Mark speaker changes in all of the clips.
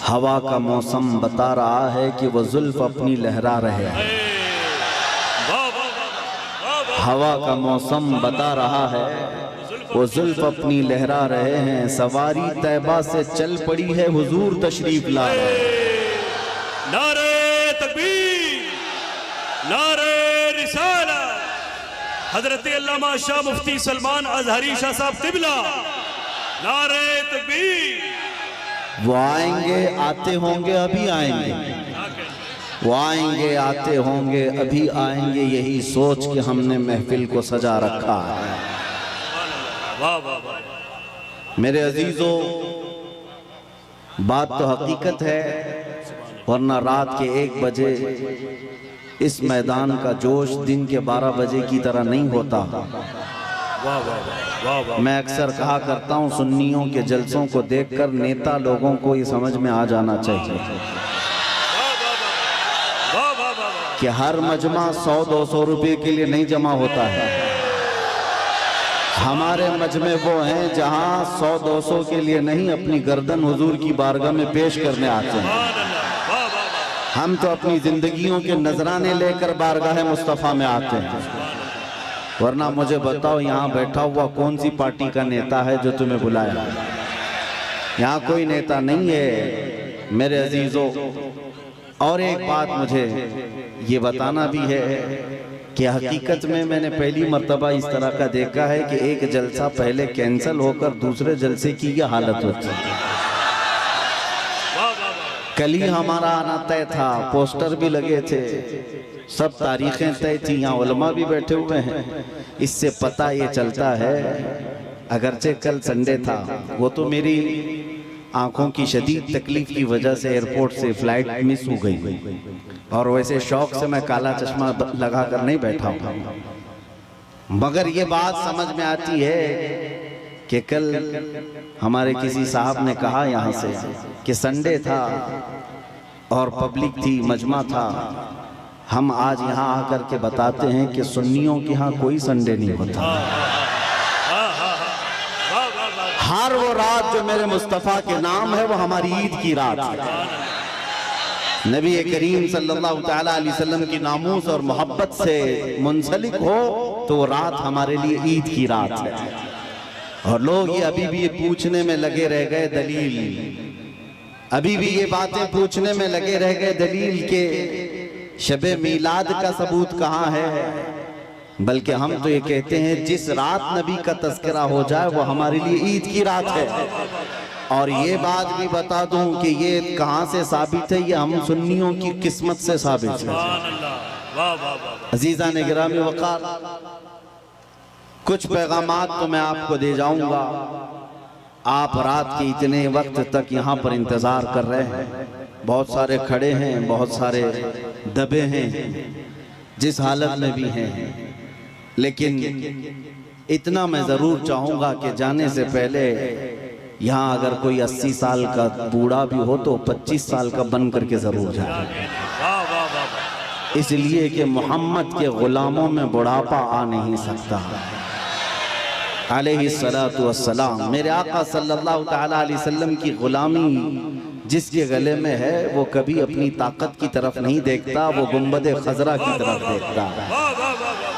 Speaker 1: हवा का मौसम बता रहा है कि वो जुल्फ अपनी लहरा रहे हैं। हवा का मौसम बता रहा है वो जुल्फ अपनी लहरा रहे हैं। सवारी तैबा से चल पड़ी है, हुजूर तशरीफ ला रहे हैं।
Speaker 2: नारे तकबीर, नारे रिसालत। हजरत अल्लामा शाह मुफ्ती सलमान अजहरी शाह साहब क़िबला, नारे तकबीर।
Speaker 1: वो आएंगे, आते होंगे, अभी आएंगे। वो आएंगे, आते होंगे, अभी आएंगे। यही सोच के हमने महफिल को सजा रखा है।
Speaker 2: वाह वाह वाह।
Speaker 1: मेरे अजीजों, बात तो हकीकत है, वरना रात के 1 बजे इस मैदान का जोश दिन के 12 बजे की तरह नहीं होता।
Speaker 2: वाह वाह वाह।
Speaker 1: मैं अक्सर कहा करता हूँ, सुन्नियों के जलसों को देखकर नेता लोगों को ये समझ में आ जाना चाहिए कि हर मजमा 100-200 रुपए के लिए नहीं जमा होता है। हमारे मजमे वो हैं जहाँ 100-200 के लिए नहीं, अपनी गर्दन हुजूर की बारगाह में पेश करने आते हैं। हम तो अपनी जिंदगियों के नजराने लेकर बारगाह मुस्तफ़ा में आते हैं। वरना मुझे बताओ, यहाँ बैठा हुआ कौन सी पार्टी का नेता है जो तुम्हें बुलाया? यहाँ कोई नेता नहीं है मेरे अजीजों। और एक बात मुझे ये बताना भी है कि हकीकत में मैंने पहली मर्तबा इस तरह का देखा है कि एक जलसा पहले कैंसिल होकर दूसरे जलसे की यह हालत होती है। कल ही हमारा आना तय था, पोस्टर भी लगे थे, सब तारीखें तय थी, यहाँ उलमा भी बैठे हुए हैं। इससे पता ये चलता है, अगरचे कल संडे था, वो तो मेरी आंखों की शदीद तकलीफ की वजह से एयरपोर्ट से फ्लाइट मिस हो गई, और वैसे शौक से मैं काला चश्मा लगा कर नहीं बैठा हूँ। मगर ये बात समझ में आती है कि कल हमारे किसी साहब ने कहा यहाँ से कि संडे था और पब्लिक थी, मजमा था। हम आज यहाँ आकर के बताते हैं कि सुन्नियों के यहाँ कोई संडे नहीं होता। हर वो रात जो मेरे मुस्तफ़ा के नाम है वो हमारी ईद की रात है। नबी करीम सल्लल्लाहु तआला अलैहि वसल्लम की नामूस और मोहब्बत से मुंसलिक हो तो वो रात हमारे लिए ईद की रात है। और लोग ये अभी भी ये पूछने में लगे रह गए दलील, अभी भी ये बातें पूछने में लगे रह गए दलील के शबे मीलाद का सबूत कहाँ है। बल्कि हम तो ये कहते हैं जिस रात नबी का तज़किरा हो जाए वो हमारे लिए ईद की रात है। और ये बात भी बता दूं कि ये कहाँ से साबित है, ये हम सुन्नियों की किस्मत से साबित है। अजीज़ान गिरामी वक़ार, कुछ पैगामात तो मैं आपको दे जाऊंगा। आप रात के इतने वक्त तक यहाँ पर इंतज़ार कर रहे हैं, बहुत सारे खड़े हैं, बहुत सारे दबे हैं, जिस हालत में भी हैं। लेकिन इतना मैं ज़रूर चाहूँगा कि जाने से पहले यहाँ अगर कोई 80 साल का बूढ़ा भी हो तो 25 साल का बन करके ज़रूर जाए, इसलिए कि मोहम्मद के ग़ुलामों में बुढ़ापा आ नहीं सकता। अलैहिस्सलातु वस्सलाम, मेरे आका सल्लल्लाहु तआला अलैहि वसल्लम की ग़ुलामी जिसके गले में है वो कभी अपनी ताकत की तरफ नहीं देखता, वो गुंबद खजरा की तरफ देखता है।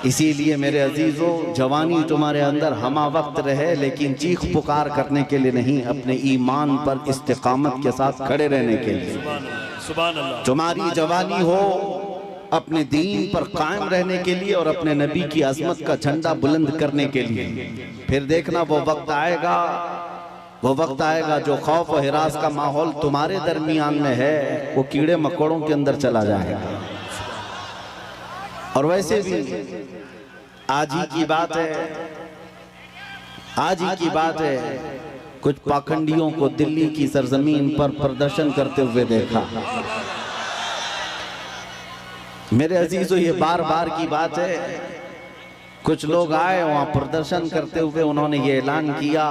Speaker 1: इसीलिए मेरे अजीजों, जवानी तुम्हारे अंदर हमा वक्त रहे, लेकिन चीख पुकार करने के लिए नहीं, अपने ईमान पर इस्तिकामत के साथ खड़े रहने के लिए। तुम्हारी जवानी हो अपने दीन पर कायम रहने के लिए और अपने नबी की अजमत का झंडा बुलंद करने के लिए। फिर देखना वो वक्त आएगा, वो वक्त आएगा जो खौफ और हिरास का माहौल तुम्हारे दरमियान में है वो कीड़े मकोड़ों के अंदर चला जाएगा। और वैसे भी आज ही की बात है, आज ही की बात है, कुछ पाखंडियों को दिल्ली की सरजमीन पर प्रदर्शन करते हुए देखा। मेरे अजीजों, ये बार बार की बात है, कुछ लोग आए वहां प्रदर्शन करते हुए, उन्होंने ये ऐलान किया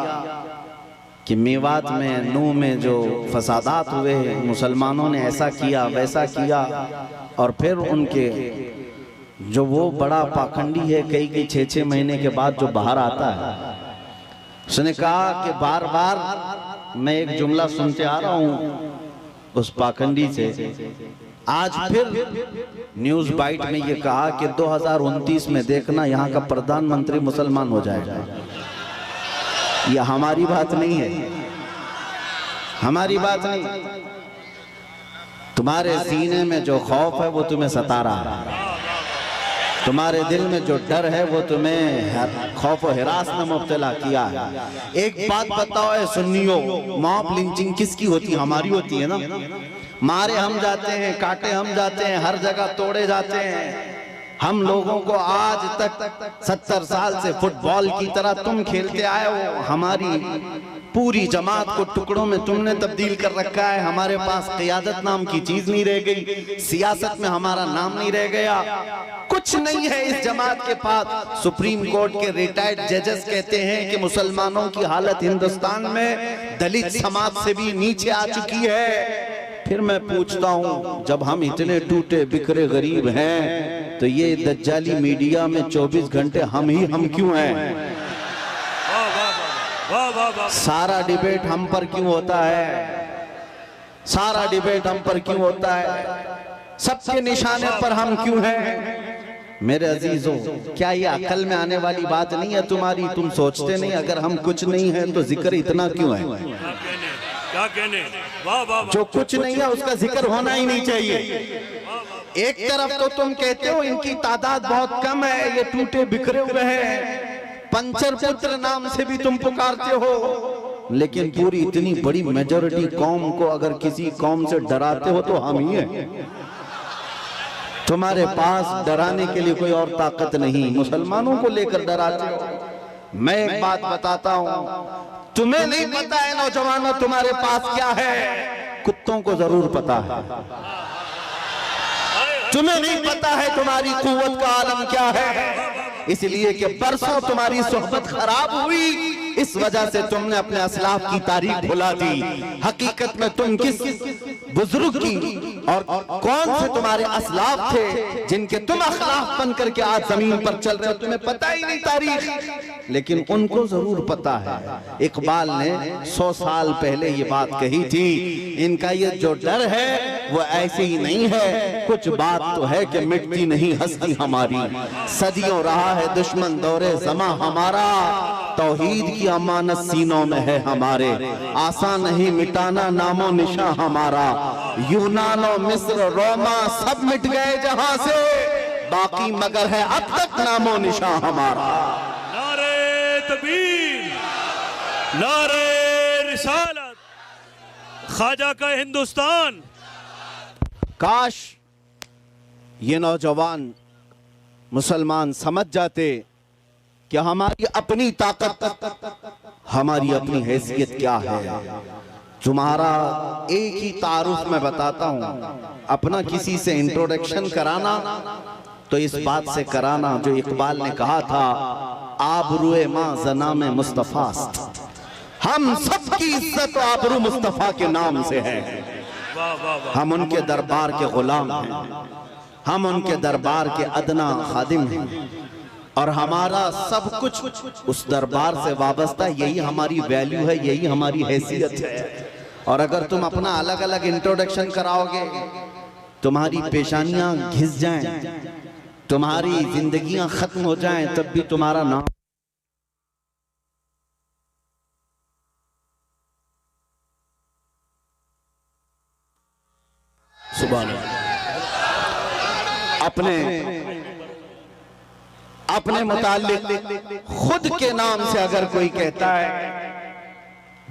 Speaker 1: कि मेवात में, नूह में जो फसादात हुए, मुसलमानों ने ऐसा किया वैसा किया। और फिर उनके जो वो बड़ा पाखंडी है, कई 6-6 महीने के बाद जो बाहर आता है, उसने कहा कि बार बार मैं एक जुमला सुनते आ रहा हूं उस पाखंडी से, आज फिर न्यूज बाइट में ये कहा कि 2029 में देखना यहाँ का प्रधानमंत्री मुसलमान हो जाएगा। ये हमारी बात नहीं है, हमारी बात नहीं। तुम्हारे सीने में जो खौफ है वो तुम्हें सता रहा है, तुम्हारे दिल में जो डर है वो तुम्हें खौफ और हिरास में मुब्तला किया है। एक बात बताओ है सुन्नियों, मॉब लिंचिंग किसकी होती है? हमारी होती है ना। मारे हम जाते हैं, काटे हम जाते हैं, हर जगह तोड़े जाते हैं। हम लोगों को आज तक 70 साल से फुटबॉल की तरह तुम खेलते आए हो। हमारी पूरी जमात को टुकड़ों में तुमने तब्दील कर रखा है। हमारे पास क़ियादत नाम की चीज नहीं रह गई, सियासत में हमारा नाम नहीं रह गया, कुछ नहीं है इस जमात के पास। सुप्रीम कोर्ट के रिटायर्ड जजेस कहते हैं कि मुसलमानों की हालत हिंदुस्तान में दलित समाज से भी नीचे आ चुकी है। फिर मैं पूछता हूँ, जब हम इतने टूटे बिखरे गरीब हैं तो ये दज्जाली मीडिया में 24 घंटे हम क्यों हैं? सारा डिबेट हम पर क्यों होता है? सारा डिबेट हम पर क्यों होता है? सबके निशाने पर हम क्यों हैं? मेरे अजीजों, क्या ये अकल में आने वाली बात नहीं है तुम्हारी? तुम सोचते नहीं अगर हम कुछ नहीं है तो जिक्र इतना क्यों है?
Speaker 2: क्या कहने? वाह वाह।
Speaker 1: जो कुछ नहीं है उसका जिक्र होना ही नहीं चाहिए। एक तरफ तो तुम कहते हो इनकी तादाद बहुत कम है, ये टूटे बिखरे हुए हैं, पंचर पुत्र नाम से भी तुम पुकारते हो, लेकिन पूरी इतनी बड़ी मेजॉरिटी कौम को अगर किसी कौम से डराते हो तो हम ही हैं। तुम्हारे पास डराने के लिए कोई और ताकत नहीं, मुसलमानों को लेकर डराते हो। मैं एक बात बताता हूं, तुम्हें नहीं पता है नौजवानों तुम्हारे पास क्या है, कुत्तों को जरूर पता है। तुम्हें नहीं पता है तुम्हारी कुव्वत का आलम क्या है, इसलिए कि परसों तुम्हारी सोहबत खराब हुई, इस वजह से तुमने अपने असलाफ की तारीख भुला दी। हकीकत में तुम किस बुजुर्ग की और कौन से तुम्हारे असलाफ थे जिनके तुम अखलाफ बन करके आज जमीन पर चल रहे हो, तुम्हें पता ही नहीं तारीख, लेकिन उनको जरूर पता है। इकबाल ने 100 साल पहले ये बात कही थी, इनका ये जो डर है वो ऐसे ही नहीं है, कुछ बात तो है कि मिटती नहीं हस्ती हमारी। सदियों रहा है दुश्मन दौरे ज़मा हमारा, तौहीद की अमानत सीनों में है हमारे, आसान नहीं मिटाना नामो निशा हमारा। यूनानो मिस्र रोमा सब मिट गए जहां से, बाकी मगर है अब तक नामो निशा हमारा।
Speaker 2: नारे तकबीर, नारे रिसालत, ख्वाजा का हिंदुस्तान।
Speaker 1: काश ये नौजवान मुसलमान समझ जाते कि हमारी अपनी ताकत, हमारी अपनी हैसियत क्या है। तुम्हारा एक ही तारुफ में बताता हूं, अपना किसी से इंट्रोडक्शन कराना तो इस बात से कराना जो इकबाल ने कहा था, आबरूए मां जना में मुस्तफास्त। हम सबकी इज्जत आबरू मुस्तफा के नाम से है। हम उनके दरबार के गुलाम हैं, हम उनके दरबार के अदना खादिम हैं, और हमारा सब कुछ उस दरबार से वाबस्ता। यही हमारी वैल्यू है, यही हमारी हैसियत है। और अगर तुम अपना अलग अलग इंट्रोडक्शन कराओगे, तुम्हारी पेशानियां घिस जाएं, तुम्हारी जिंदगियां खत्म हो जाएं, तब भी तुम्हारा नाम सुभान अपने मुताल्लिक खुद के नाम से अगर कोई कहता है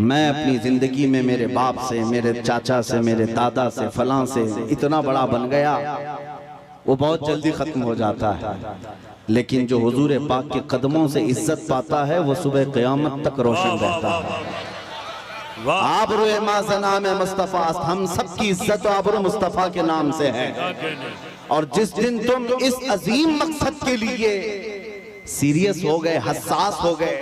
Speaker 1: मैं अपनी जिंदगी में मेरे बाप से, मेरे चाचा से, मेरे दादा से, फलां से इतना बड़ा बन गया, वो बहुत जल्दी खत्म हो जाता है। लेकिन जो हुजूर पाक के कदमों से इज्जत पाता है वो सुबह क़यामत तक रोशन रहता है। आबरू माज़ना में मुस्तफ़ा, हम सबकी इज्जत आबरू मुस्तफ़ा के नाम से है। और जिस दिन तुम इस अजीम मकसद के लिए सीरियस हो गए, हसास हो गए,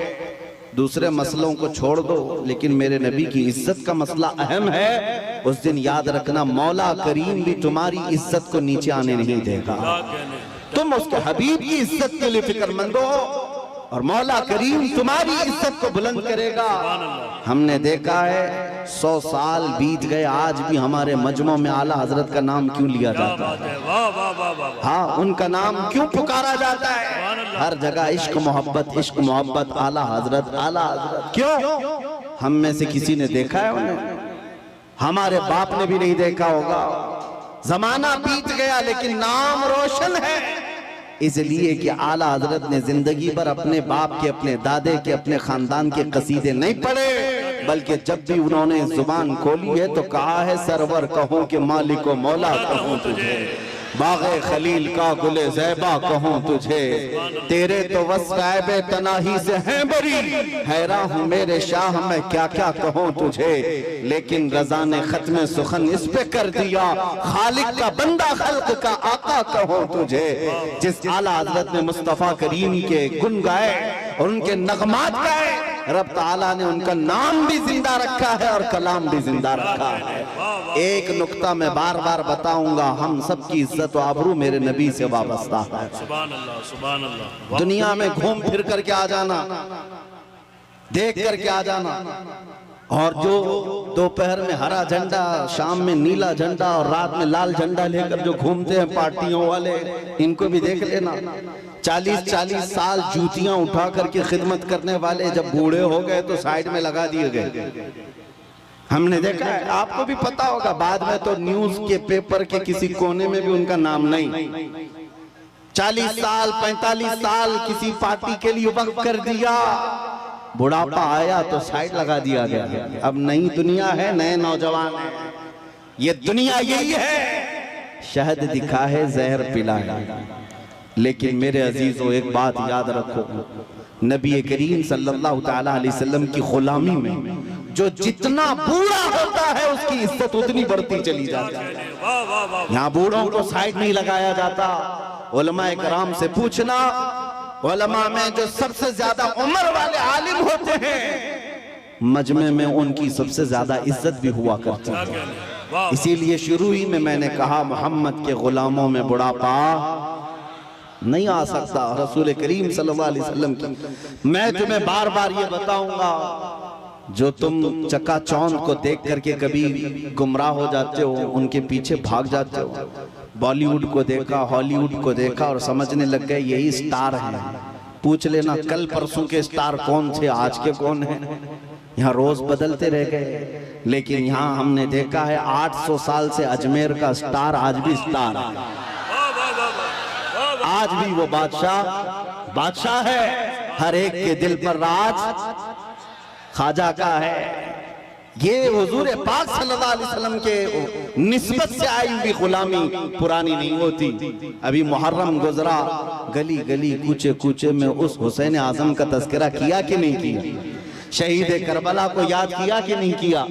Speaker 1: दूसरे मसलों को छोड़ दो, लेकिन मेरे नबी की इज्जत का मसला अहम है, उस दिन याद रखना मौला करीम भी तुम्हारी इज्जत को नीचे आने नहीं देगा। तुम उसके हबीब की इज्जत के लिए फिक्रमंद हो, और मौला करीम तुम्हारी इज्जत को बुलंद करेगा। हमने देखा है 100 साल बीत गए, आज भी हमारे मजमों में आला हजरत का नाम क्यों लिया जाता है?
Speaker 2: वाह वाह वाह वाह।
Speaker 1: हाँ, उनका नाम क्यों पुकारा जाता है? हर जगह इश्क मोहब्बत, आला हजरत, आला हजरत। क्यों? हम में से किसी ने देखा है उन्हें? हमारे बाप ने भी नहीं देखा होगा। जमाना बीत गया लेकिन नाम रोशन है, इसलिए कि आला हजरत ने जिंदगी भर अपने बाप के, अपने दादे के, अपने खानदान के कसीदे नहीं पढ़े, बल्कि जब भी उन्होंने जुबान खोली है तो कहा है सरवर कहूं कि मालिक व मौला कहूं तुझे, बाग़े खलील का गुले ज़ैबा कहूं तुझे, तेरे तो वस्फ़ तनाही से हैं बरी, हैरान हूँ मेरे शाह मैं क्या क्या कहूं तुझे, लेकिन रज़ा ने खत्म सुखन इस पे कर दिया, खालिक का बंदा खल्क का आका कहूं तुझे। जिस आला हज़रत ने मुस्तफ़ा करीम के गुन गाए और उनके नगमात गाए, रब ताला ने उनका नाम भी जिंदा रखा है और कलाम भी जिंदा रखा है। एक नुक्ता मैं बार बार बताऊंगा, हम सब की इज्जत व आबरू मेरे नबी से वाबस्ता है।
Speaker 2: सुभान अल्लाह, सुभान अल्लाह।
Speaker 1: दुनिया में घूम फिर करके आ जाना, देख करके आ जाना, और जो दोपहर में हरा झंडा, शाम में नीला झंडा और रात में लाल झंडा लेकर जो घूमते हैं पार्टियों वाले, इनको भी देख लेना। 40-40 साल जूतियां उठा करके खिदमत करने वाले जब बूढ़े हो गए तो साइड में लगा दिए गए। हमने देखा है, आपको भी पता होगा, बाद में तो न्यूज के पेपर के किसी कोने में भी उनका नाम नहीं। 40 साल 45 साल किसी पार्टी के लिए वक्त कर दिया, बुढ़ापा आया तो साइड लगा दिया गया। अब नई दुनिया है, नए नौजवान है, ये दुनिया यही है, शहद दिखा है जहर पिला है। लेकिन मेरे अजीजों एक बात याद रखो, नबी करीम सल्लल्लाहु तआला अलैहि वसल्लम की गुलामी में जो जितना बूढ़ा होता है उसकी इज्जत उतनी बढ़ती चली जाती है। यहाँ बूढ़ों को साइड नहीं लगाया जाता। उलमा इकराम से पूछना, उलमा में जो सबसे ज्यादा उम्र वाले आलिम होते हैं, मजमे में उनकी सबसे ज्यादा इज्जत भी हुआ करती है। इसीलिए शुरू ही में मैंने कहा, मोहम्मद के गुलामों में बुढ़ापा नहीं आ सकता। रसूल करीम सल्लल्लाहु अलैहि वसल्लम की मैं तुम्हें बार बार ये बताऊंगा, जो तुम चकाचौंध को देख करके कभी गुमराह हो जाते हो, उनके पीछे भाग जाते हो। बॉलीवुड को देखा, हॉलीवुड को देखा और समझने लग गए यही स्टार हैं। पूछ लेना कल परसों के स्टार कौन थे, आज के कौन हैं। यहाँ रोज बदलते रह गए, लेकिन यहाँ हमने देखा है 800 साल से अजमेर का स्टार आज भी स्टार है। आज भी वो बादशाह है, हर एक के दिल पर राज ख्वाजा का है। ये हुजूर पाक सल्लल्लाहु अलैहि वसल्लम के निस्बत से आई हुई गुलामी पुरानी नहीं होती। अभी मुहर्रम गुजरा, गली गली कूचे कूचे में उस हुसैन आजम का तज़किरा किया कि नहीं किया? शहीद करबला को याद किया कि नहीं किया?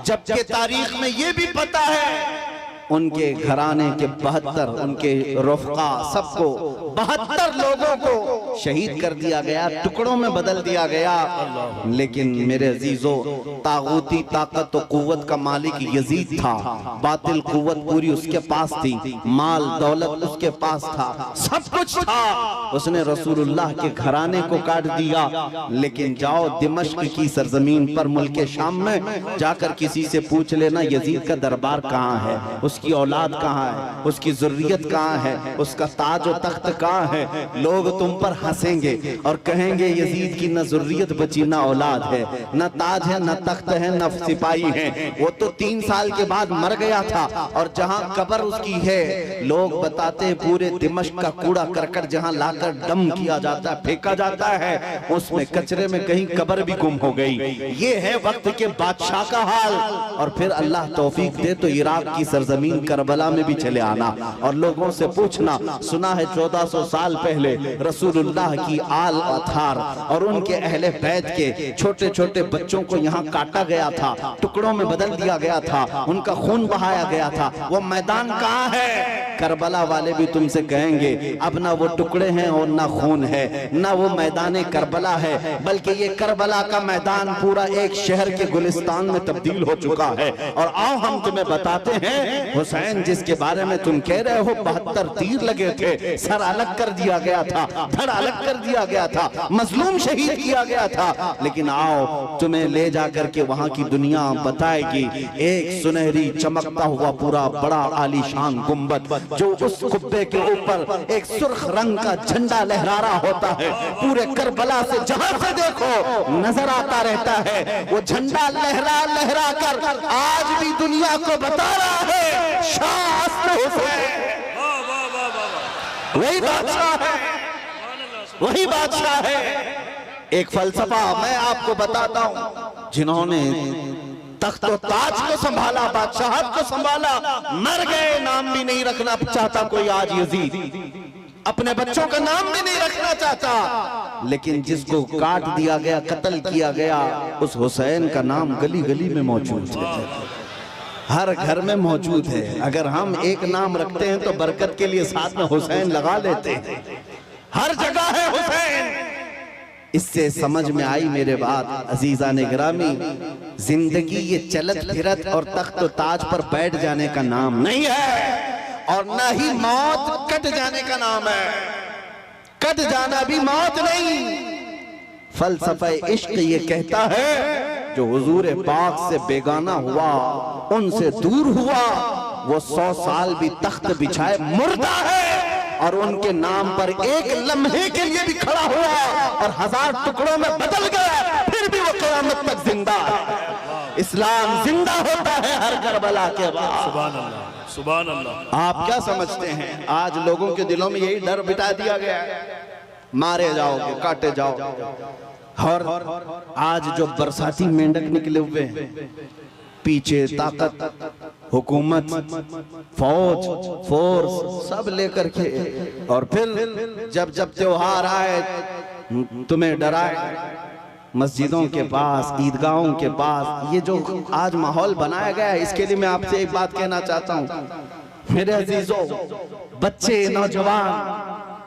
Speaker 1: जबकि तारीख में ये भी पता है उनके घराने के 72, उनके रफ़क़ा सबको 72 लोगों को शहीद कर दिया गया, टुकड़ों में बदल दिया गया। लेकिन मेरे अजीजों, तागूती ताकत और कुव्वत का मालिक यजीद था, बातिल कुव्वत पूरी उसके पास थी, माल दौलत उसके पास था, सब कुछ था। उसने रसूलुल्लाह के घराने को काट दिया। लेकिन जाओ दिमश्क की सरजमीन पर, मुल्क शाम में जाकर किसी से पूछ लेना यजीद का दरबार कहाँ है, उसकी औलाद कहाँ है, उसकी ज़ुर्रियत कहाँ है, उसका ताज और तख्त कहाँ है। लोग तुम पर हंसेंगे और कहेंगे यजीद की न ज़ुर्रियत बची, न औलाद है, न ताज है, न तख्त है, न सिपाही है। वो तो 3 साल के बाद मर गया था। और जहाँ कब्र उसकी है, लोग बताते हैं पूरे दिमश्क का कूड़ा करकट जहाँ लाकर डम किया जाता है, फेंका जाता है, उसमें कचरे में कहीं कब्र भी गुम हो गई। ये है वक्त के बादशाह का हाल। और फिर अल्लाह तौफीक दे तो इराक की सरजमीन करबला में भी चले आना और लोगों से पूछना, सुना है 1400 साल पहले रसूलुल्लाह की आल अथार और उनके अहले बैत के छोटे छोटे बच्चों को यहाँ काटा गया था, टुकड़ों में बदल दिया गया था, उनका खून बहाया गया था। वो मैदान कहाँ है? करबला वाले भी तुमसे कहेंगे अब ना वो टुकड़े हैं और ना खून है, ना वो मैदान करबला है, बल्कि ये करबला का मैदान पूरा एक शहर के गुलिस्तान में तब्दील हो चुका है। और आओ हम तुम्हें बताते हैं हुसैन जिसके बारे में तुम कह रहे हो 72 तीर लगे थे, सर अलग कर दिया गया था, धड़ अलग कर दिया गया था, मजलूम शहीद किया गया था, लेकिन आओ तुम्हें ले जाकर के वहां की दुनिया बताएगी एक सुनहरी चमकता हुआ पूरा बड़ा आलीशान गुंबद, जो उस कुब्बे के ऊपर एक सुर्ख रंग का झंडा लहरा रहा होता है, पूरे करबला से जहां से देखो नजर आता रहता है। वो झंडा लहरा लहरा कर आज भी दुनिया को बता रहा है शाह असल हुसैन वही बादशाह है, वही बादशाह है। एक फलसफा मैं आपको बताता हूं, जिन्होंने तख्त और ताज को संभाला, बादशाहत को संभाला, मर गए, नाम भी नहीं रखना चाहता कोई आज यजीद, अपने बच्चों का नाम भी नहीं रखना चाहता, लेकिन जिसको काट दिया गया, कत्ल किया गया, उस हुसैन का नाम गली गली में मौजूद है, हर घर में मौजूद है। अगर हम एक नाम रखते हैं तो बरकत के लिए साथ में हुसैन लगा लेते हैं, हर जगह है हुसैन। इससे समझ में आई मेरे बात अजीजा ने गिरामी, जिंदगी ये चलत फिरत और तख्त और ताज पर बैठ जाने का नाम नहीं है, और ना ही मौत कट जाने का नाम है। कट जाना भी मौत नहीं। फलसफा इश्क ये कहता है जो हुजूर पाक से बेगाना हुआ, उनसे दूर हुआ, वो 100 साल भी तख्त बिछाए मुर्दा है, और उनके नाम पर एक लम्हे के लिए भी खड़ा हुआ और 1000 टुकड़ों में बदल गया, फिर भी वो क़यामत तक जिंदा है। इस्लाम जिंदा होता है हर करबला के बाद।
Speaker 2: सुभान अल्लाह, सुभान अल्लाह।
Speaker 1: आप क्या समझते हैं आज लोगों के दिलों में यही डर बिठा दिया गया है, मारे जाओगे, काटे जाओ। और आज जो बरसाती मेंढक निकले हुए हैं, पीछे ताकत, हुकूमत, फौज, फोर्स सब लेकर के, और फिर जब जब त्योहार आए तुम्हें डराए, मस्जिदों के पास, ईदगाहों के पास, ये जो आज माहौल बनाया गया है, इसके लिए मैं आपसे एक बात कहना चाहता हूं मेरे अजीजों, बच्चे, नौजवान,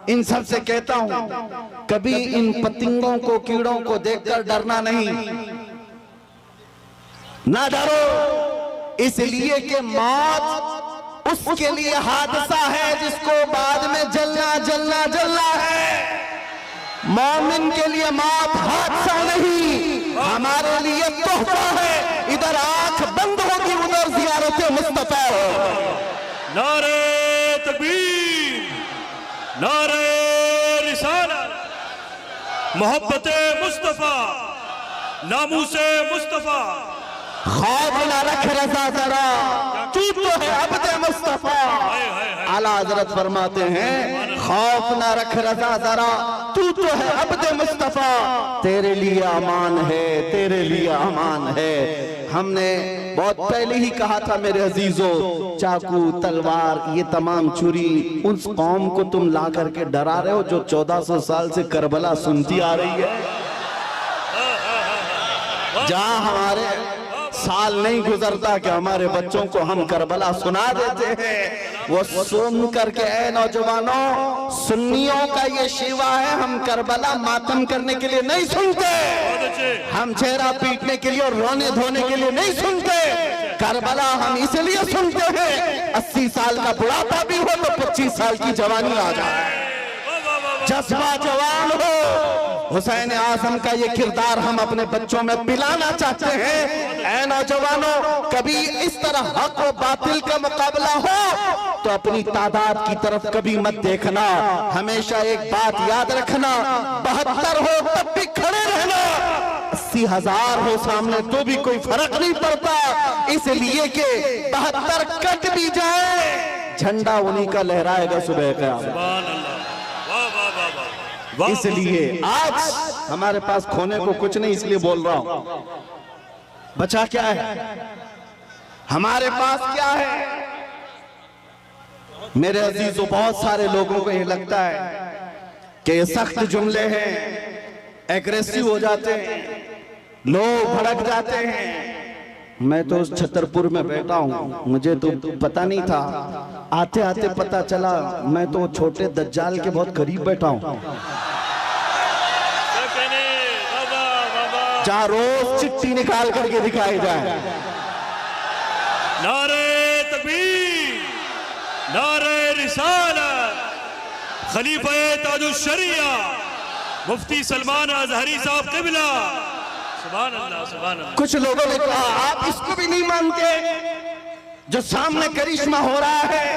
Speaker 1: इन सब से कहता हूं कभी इन पतंगों को, कीड़ों को देखकर डरना नहीं, ना डरो, इसलिए कि मौत उसके लिए हादसा है जिसको बाद में जलना जलना जलना है। मोमिन के लिए मौत हादसा नहीं, हमारे लिए तोहफा है। इधर आंख बंद होगी, उधर ज़ियारत मुस्तफा हो।
Speaker 2: नारे तकबीर, नारे रिसालत, मोहब्बते मुस्तफा, नामूसे मुस्तफा।
Speaker 1: खौफ न रख रज़ा जरा, तू तो है अब्दे मुस्तफा। आला हज़रत फरमाते हैं खौफ न रख रज़ा जरा, तू तो है अब्दे मुस्तफा, तेरे लिए अमान है, तेरे लिए अमान है। हमने बहुत पहले ही कहा था मेरे अजीजों, चाकू, तलवार, ये तमाम छुरी उस कौम को तुम ला करके डरा रहे हो जो 1400 साल से करबला सुनती आ रही है। जहां हमारे साल नहीं गुजरता कि हमारे बच्चों को हम करबला सुना देते हैं। वो सुन करके, ऐ नौजवानों, सुन्नियों का ये शिवा है, हम करबला मातम करने के लिए नहीं सुनते, हम चेहरा पीटने के लिए और रोने धोने के लिए नहीं सुनते। करबला हम इसलिए सुनते हैं 80 साल का बुढ़ापा भी हो तो 25 साल की जवानी आ जाए, जज्बा जवान हो। हुसैन आज़म का ये किरदार हम अपने बच्चों में पिलाना चाहते हैं। ऐ नौजवानों, कभी इस तरह हक और बातिल का मुकाबला हो तो अपनी तादाद की तरफ कभी मत देखना, हमेशा एक बात याद रखना, 72 हो तब भी खड़े रहना, 80,000 हो सामने तो भी कोई फर्क नहीं पड़ता, इसलिए कि 72 कट भी जाए, झंडा उन्हीं का लहराएगा सुबह क़यामत। इसलिए आज हमारे पास खोने को कुछ नहीं, इसलिए बोल रहा हूं। बचा क्या है हमारे पास, क्या है मेरे अजीजों? बहुत सारे लोगों को ये लगता है कि ये सख्त जुमले हैं, एग्रेसिव हो जाते हैं, लोग भड़क जाते हैं। मैं तो उस छतरपुर में बैठा हूँ, मुझे तो पता नहीं था, आते आते पता चला मैं तो छोटे दज्जाल के बहुत करीब बैठा हूँ, जहाँ रोज चिट्ठी निकाल करके दिखाई जाए।
Speaker 2: नारे तकबीर, नारे रिसालत, खलीफा ताजुश शरिया मुफ्ती सलमान अजहरी साहब क़िबला। सुभान अल्लाह, सुभान अल्लाह।
Speaker 1: कुछ लोगों ने कहा आप इसको भी नहीं मानते जो सामने करिश्मा हो रहा है?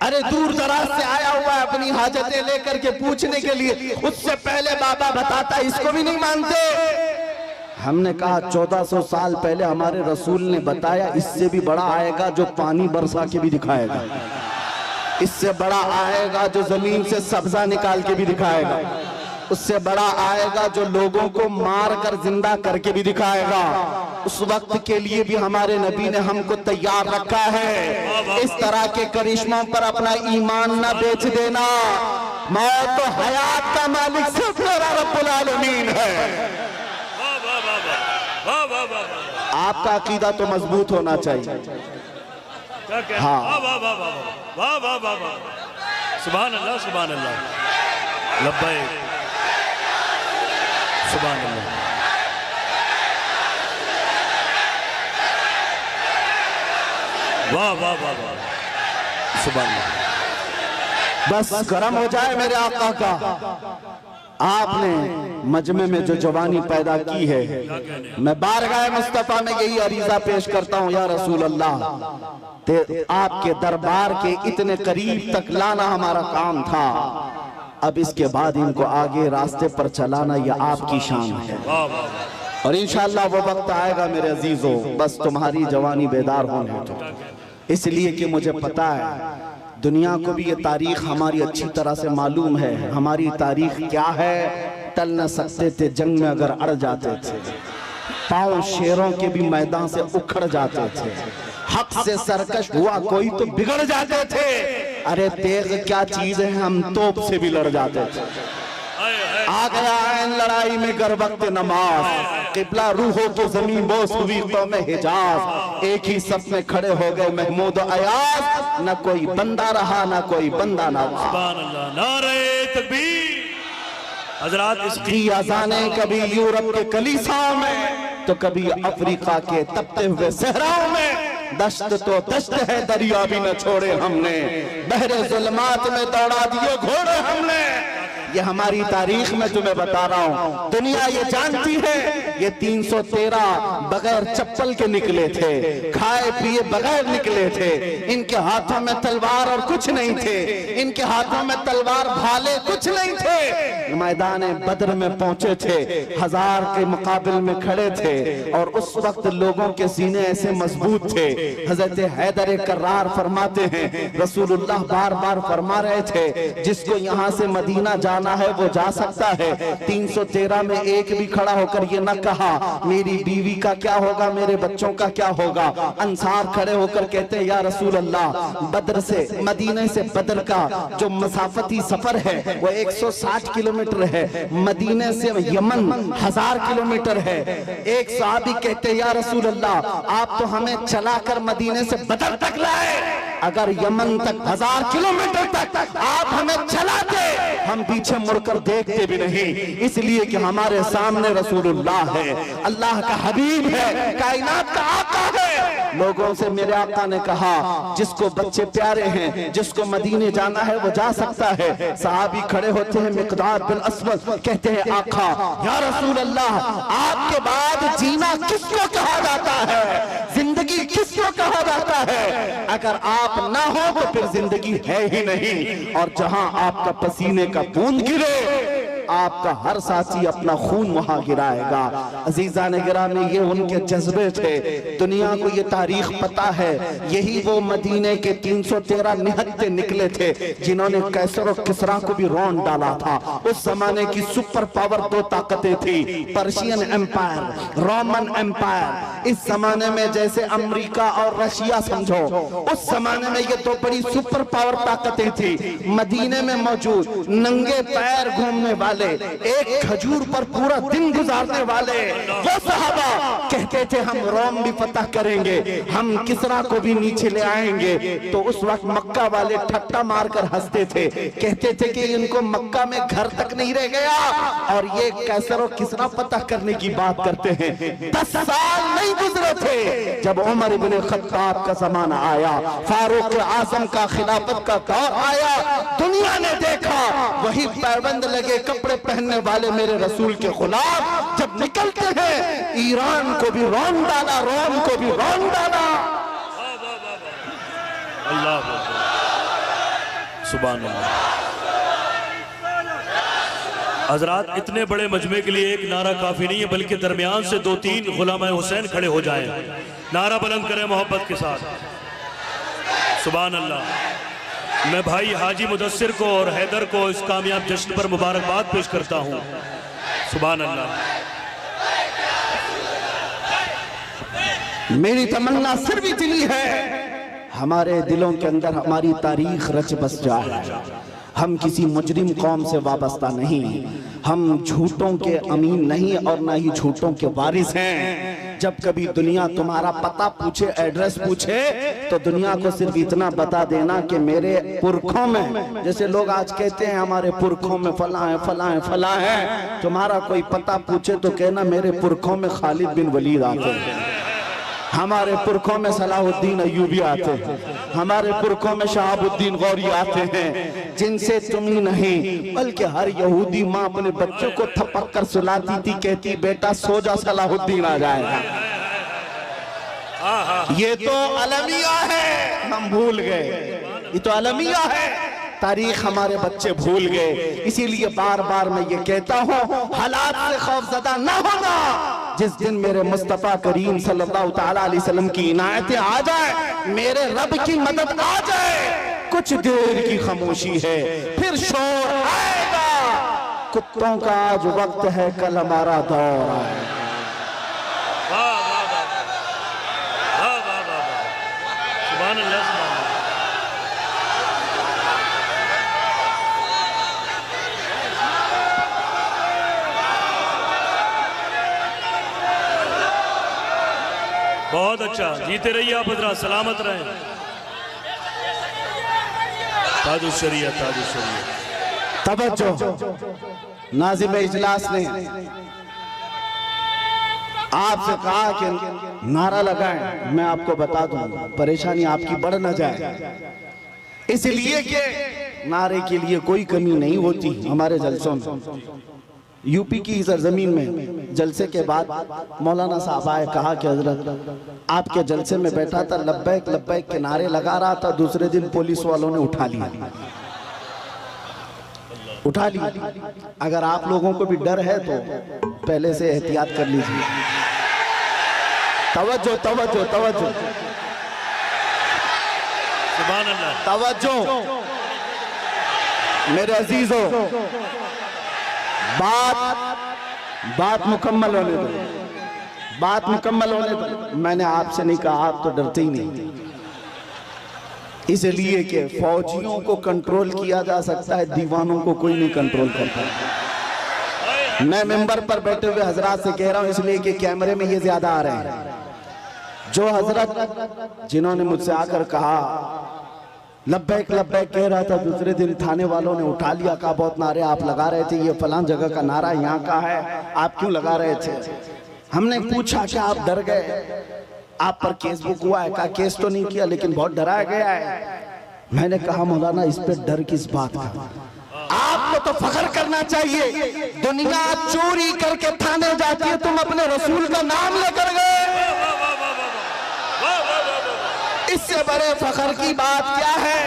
Speaker 1: अरे दूर दराज से आया हुआ है अपनी हाजतें लेकर के पूछने के लिए, उससे पहले बाबा बताता, इसको भी नहीं मानते? हमने कहा 1400 साल पहले हमारे रसूल ने बताया, इससे भी बड़ा आएगा जो पानी बरसा के भी दिखाएगा, इससे बड़ा आएगा जो जमीन से सब्जा निकाल के भी दिखाएगा, उससे बड़ा आएगा जो लोगों को मार कर जिंदा करके भी दिखाएगा। उस वक्त के लिए भी हमारे नबी ने हमको तैयार रखा है। इस तरह के करिश्मों पर अपना ईमान न बेच देना। मौत तो हयात का मालिक सिर्फ मेरा रब्बुल आलमीन है। आपका अकीदा तो मजबूत होना चाहिए। हाँ,
Speaker 2: वाह वाह वाह वाह, सुभान अल्लाह, सुभान अल्लाह, लब्बैक, सुभान अल्लाह। वाह वाह वाह वाह, सुभान अल्लाह।
Speaker 1: बस करम हो जाए मेरे आका का। आपने मजमे में जो जवानी पैदा की है, मैं बारगाह मुस्तफा में यही अरीजा पेश करता हूँ, या रसूल अल्लाह, आपके दरबार के इतने करीब तक लाना हमारा काम था। अब इसके बाद इनको आगे रास्ते पर चलाना यह आपकी शान है, और इंशाअल्लाह वो वक्त आएगा मेरे अजीजों, बस तुम्हारी जवानी बेदार होने तो। इसलिए कि मुझे पता है दुनिया को भी ये तारीख हमारी अच्छी तरह से मालूम है। हमारी तारीख क्या है? टल न सकते थे जंग में अगर अड़ जाते थे, पांव शेरों के भी मैदान से उखड़ जाते थे, हक से सरकश हुआ कोई तो बिगड़ जाते थे। अरे तेग क्या चीज है, हम तोप से भी लड़ जाते थे। आ गया ऐन लड़ाई में गर वक्त नमाज, किबला रूहों की जमीन बोस हुई कौम हिजाज। एक ही सफ में खड़े हो गए महमूद अयाज, न कोई बंदा रहा न कोई बंदा ना रहा।
Speaker 2: सुभान अल्लाह, नारे तकबीर। हजरात,
Speaker 1: इसकी अज़ाने कभी यूरोप के कलीसाओं में, तो कभी अफ्रीका के तपते हुए सहराओं में। दश्त तो दश्त है, दरिया भी न छोड़े हमने, बहरे जुल्मात में दौड़ा दिए घोड़े हमने। ये हमारी तारीख में तुम्हें बता रहा हूँ, दुनिया ये जानती है। ये 313 बगैर चप्पल के निकले थे, खाए पिए बगैर निकले थे। इनके हाथों में तलवार और कुछ नहीं थे, इनके हाथों में तलवार भाले कुछ नहीं थे। मैदान बद्र में पहुंचे थे, 1000 के मुकाबले में खड़े थे, और उस वक्त लोगों के सीने ऐसे मजबूत थे। हजरत हैदर कर्रार फरमाते हैं, रसूलुल्लाह बार बार फरमा रहे थे, जिसको यहाँ से मदीना जाना है वो जा सकता है। 313 में एक भी खड़ा होकर ये न कहा मेरी बीवी का क्या होगा, मेरे बच्चों का क्या होगा। अंसार खड़े होकर कहते हैं, या रसूल अल्लाह, बद्र से मदीने से बद्र का जो मसाफती सफर है वो 160 किलोमीटर है, मदीने से यमन 1000 किलोमीटर है। एक सहाबी कहते हैं, या रसूल अल्लाह, आप तो हमें चलाकर मदीने से बद्र तक लाए, अगर यमन तक 1000 किलोमीटर तक आप हमें चलाते, हम पीछे मुड़कर देखते भी नहीं, इसलिए कि हमारे सामने रसूलुल्लाह है, अल्लाह का हबीब है, कायनात का आका है। लोगों से मेरे आका ने कहा, जिसको बच्चे प्यारे हैं, जिसको मदीने जाना है वो जा सकता है। सहाबी खड़े होते हैं, मिकदार बिन अस्वद कहते हैं, आका या रसूल अल्लाह, आपके बाद जीना किसको कहा जाता है, जिंदगी किसको कहा जाता है? अगर आप ना हो तो फिर जिंदगी है ही नहीं। और जहां आपका पसीने का बूंद गिरे, आपका हर साथी अपना खून वहां गिराएगा। अजीजा ने गिराने, ये उनके जज्बे थे। दुनिया को ये तारीख पता है, यही वो मदीने के 313 निहत्ते निकले थे जिन्होंने कैसर और किसरा को भी रौंद डाला था। उस जमाने की सुपर पावर 2 ताकतें थी, पर्शियन एम्पायर, रोमन एम्पायर। इस जमाने में जैसे अमेरिका और रशिया समझो, उस जमाने में ये 2 बड़ी सुपर पावर ताकतें थी। मदीने में मौजूद नंगे पैर घूमने वाले वाले, एक खजूर पर पूरा दिन गुजारने वाले वो सहाबा कहते थे हम रोम भी फतह करेंगे, हम किसरा को भी नीचे ले आएंगे। तो उस वक्त मक्का वाले ठट्टा मारकर हंसते थे, कहते थे कि इनको मक्का में घर तक नहीं रह गया और ये कैसर और किसरा फतह करने की बात करते हैं। 10 साल नहीं गुजरे थे जब उमर इब्ने खत्ताब का जमाना आया, फारूक आजम का खिलाफत का दौर आया, दुनिया ने देखा वही पैबंद लगे कपड़े पहनने वाले मेरे रसूल के गुलाम जब निकलते हैं, ईरान को भी रौन डाला, रोम को भी रौन डाला।
Speaker 2: अल्लाह सुभान अल्लाह। हजरात, इतने बड़े मजमे के लिए एक नारा काफी नहीं है, बल्कि दरमियान से 2-3 गुलाम हुसैन खड़े हो जाएं, नारा बुलंद करें मोहब्बत के साथ। सुभान अल्लाह। मैं भाई हाजी मुदस्सिर को और हैदर को इस कामयाब जश्न पर मुबारकबाद पेश करता हूँ। सुभान अल्लाह।
Speaker 1: मेरी तमन्ना सिर्फ इतनी है, हमारे दिलों के अंदर हमारी तारीख रच बस जाए। हम किसी मुजरिम कौम से वाबस्ता नहीं, हम झूठों के अमीन नहीं और ना ही झूठों के वारिस हैं। जब कभी दुनिया तुम्हारा पता पूछे, एड्रेस पूछे, तो दुनिया को सिर्फ इतना बता देना कि मेरे पुरखों में, जैसे लोग आज कहते हैं हमारे पुरखों में फला है फला है फला है, तुम्हारा कोई पता पूछे तो कहना मेरे पुरखों में खालिद बिन वलीद आते हैं, हमारे पुरखों में सलाहुद्दीन अय्यूबी आते हैं, हमारे पुरखों में शहाबुद्दीन गौरी आते हैं, जिनसे तुम ही नहीं बल्कि हर यहूदी माँ अपने बच्चों को थपक कर सुलाती थी, कहती बेटा सो जा सलाहुद्दीन आ जाएगा। ये तो अलमिया है, हम भूल गए, ये तो अलमिया है, तारीख हमारे बच्चे भूल गए। इसीलिए बार बार मैं ये कहता हूँ, हालात से खौफजदा न होना। जिस दिन मेरे मुस्तफा करीम सल्लल्लाहु तआला अलैहि वसल्लम की इनायतें आ जाए, मेरे रब की मदद आ जाए, कुछ देर की खामोशी है, फिर शोर आएगा। कुत्तों का आज वक्त है, कल हमारा दौर आएगा।
Speaker 2: सुभान अल्लाह। बहुत अच्छा, जीते रहिए आप हजरात, सलामत रहें। ताजुशरिया ताजुशरिया।
Speaker 1: तवज्जो, नाज़िम इजलास ने आपसे कहा कि नारा लगाएं, मैं आपको बता दूं परेशानी आपकी बढ़ न जाए, इसलिए कि नारे के लिए कोई कमी नहीं होती हमारे जलसों में। यूपी की सरजमीन में जलसे के बाद मौलाना साहब आए, कहा कि हजरत आपके जलसे में बैठा था, लब्बैक लब्बैक के नारे लगा रहा था, दूसरे दिन पुलिस वालों ने उठा लिया। अगर आप लोगों को भी डर है तो पहले से एहतियात कर लीजिए। तवज्जो तवज्जो तवज्जो,
Speaker 2: सुभान अल्लाह,
Speaker 1: तवज्जो मेरे अजीजों, बात मुकम्मल होने दो, बात मुकम्मल होने दो। मैंने आपसे नहीं कहा, आप तो डरते ही नहीं, इसलिए कि फौजियों को कंट्रोल किया जा सकता है, दीवानों को कोई नहीं कंट्रोल करता। मैं मेंबर पर बैठे हुए हजरात से कह रहा हूं, इसलिए कि कैमरे में ये ज्यादा आ रहे हैं। जो हजरत जिन्होंने मुझसे आकर कहा लब्बैक लब्बैक कह रहा था, दूसरे दिन थाने वालों ने उठा लिया, कहा बहुत नारे आप लगा रहे थे, ये फलां जगह का नारा यहाँ का है, आप क्यों लगा रहे थे? हमने पूछा कि आप डर गए, आप पर केस बुक हुआ है? कहा केस तो नहीं किया, लेकिन बहुत डराया गया है। मैंने कहा मौलाना इस पे डर किस बात का? आपको तो फख्र करना चाहिए, दुनिया चोरी करके थाने जाती है, तुम अपने रसूल का नाम लेकर गए, इससे बड़े फख्र की बात क्या है?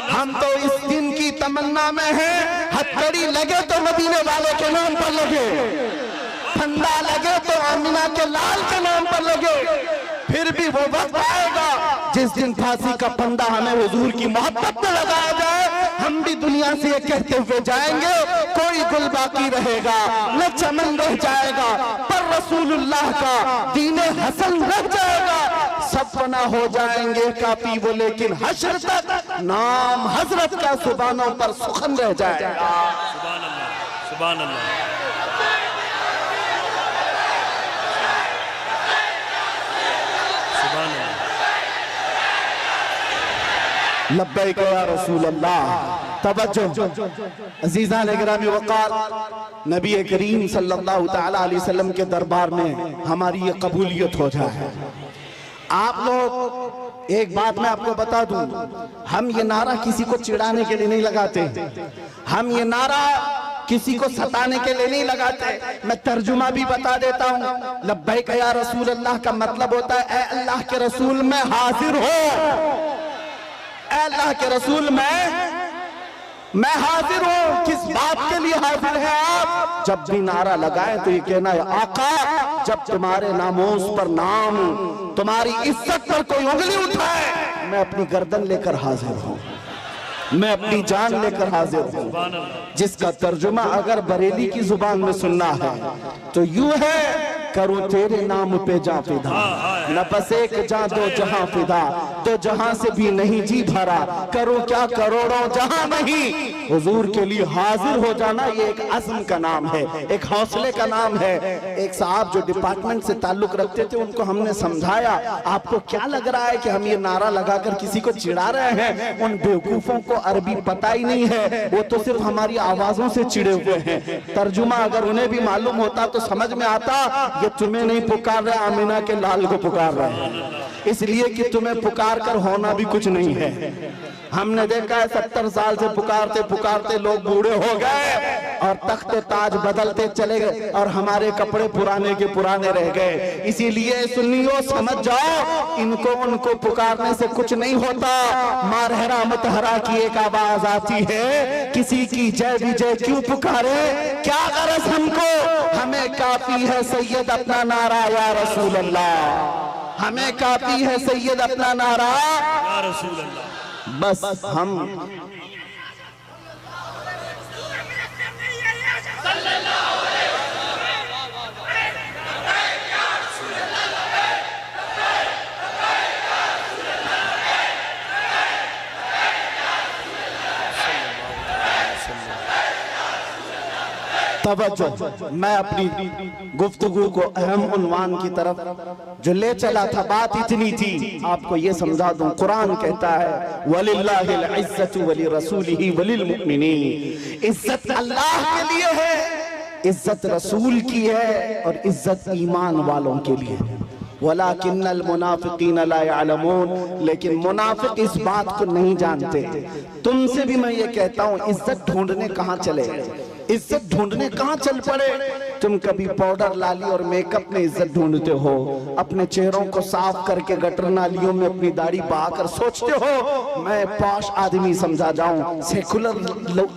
Speaker 1: हम तो इस दिन की तमन्ना में हैं, हथकड़ी लगे तो मदीने वाले के नाम पर लगे, फंदा लगे तो आमिना के लाल के नाम पर लगे। फिर भी वो वक्त आएगा जिस दिन फांसी का फंदा हमें हुजूर की मोहब्बत में लगाया जाए, हम भी दुनिया से ये कहते हुए जाएंगे, कोई गुल बाकी रहेगा न चमन रह जाएगा, पर रसूलुल्लाह का दीने हसन रह जाएगा। सब फना हो जाएंगे काफी वो, लेकिन हश्र तक नाम हजरत का सुबानों पर सुखन रह जाएगा।
Speaker 2: सुभान अल्लाह। सुभान अल्लाह।
Speaker 1: लब्बैक या रसूल अल्लाह। तवज्जो अज़ीज़ान गिरामी वक़ार, नबी करीम सल्लल्लाहु तआला अलैहि वसल्लम के दरबार में हमारी ये कबूलियत हो जाए। आप लोग एक बात मैं आपको बता दूं, हम ये नारा किसी को चिढ़ाने के लिए नहीं लगाते, हम ये नारा किसी को सताने के लिए नहीं लगाते। मैं तर्जुमा भी बता देता हूँ। लब्बैक या रसूल अल्लाह का मतलब होता है, ए अल्लाह के रसूल मैं हाजिर हो, ए अल्लाह के रसूल मैं हाजिर हूँ। किस बात के लिए हाजिर है आप? जब भी नारा लगाए तो ये कहना है, आका जब तुम्हारे नामोस पर नाम, तुम्हारी इज्जत पर कोई उंगली उठाए, मैं अपनी गर्दन लेकर हाजिर हूँ, मैं अपनी जान लेकर हाजिर हूँ। जिसका तर्जुमा अगर बरेली की जुबान में सुनना है तो यूं है, करूं तेरे नाम पे जा फिदा, न बस एक जा दो जहां फिदा, तो जहां से भी नहीं जी भरा, करूं क्या करोड़ों जहां नहीं। हुजूर के लिए हाजिर हो जाना ये एक अज़्म का नाम है, एक हौसले का नाम है। एक साहब जो डिपार्टमेंट से ताल्लुक रखते थे, उनको हमने समझाया, आपको क्या लग रहा है कि हम ये नारा लगाकर किसी को चिढ़ा रहे हैं? उन बेवकूफों को अरबी पता ही नहीं है, वो तो सिर्फ हमारी आवाजों से चिढ़े हुए हैं। तर्जुमा अगर उन्हें भी मालूम होता तो समझ में आता, ये तुम्हें नहीं पुकार रहे, आमिना के लाल को पुकार रहे हैं, इसलिए कि तुम्हें पुकार कर होना भी कुछ नहीं है। हमने देखा है 70 साल से पुकारते पुकारते लोग बूढ़े हो गए और तख्ते ताज बदलते चले गए और हमारे कपड़े पुराने के पुराने रह गए। इसीलिए सुन्नियों समझ जाओ, इनको उनको पुकारने से कुछ नहीं होता। मारहरा मतहरा की एक आवाज आती है, किसी की जय विजय क्यों पुकारे, क्या गरज हमको, हमें काफी है सैयद अपना नारा या रसूल अल्लाह, हमें काफी है सैयद अपना नारा
Speaker 2: या रसूल अल्लाह।
Speaker 1: बस हम तवज्जो, मैं अपनी गुफ्तगू को अहम उन्वान की तरफ जो ले चला था, बात इतनी थी, आपको ये समझा दूं। कुरान कहता है, वलिल्लाहिल इज्जतु वलिरसूलिही वलिलमुमिनीन, इज्जत अल्लाह के लिए है, इज्जत रसूल की है और इज्जत ईमान वालों के लिए। वलाकिन्नल मुनाफिकीन ला यअलमून, लेकिन मुनाफिक इस बात को नहीं जानते। तुमसे भी मैं ये कहता हूँ, इज्जत ढूंढने कहाँ चले, इज्जत ढूंढने कहाँ चल पड़े। तुम कभी पाउडर लाली और मेकअप में इज्जत ढूंढते हो, अपने चेहरों को साफ करके गटर नालियों में अपनी दाढ़ी बहाकर सोचते हो मैं पॉश आदमी समझा जाऊं, सेकुलर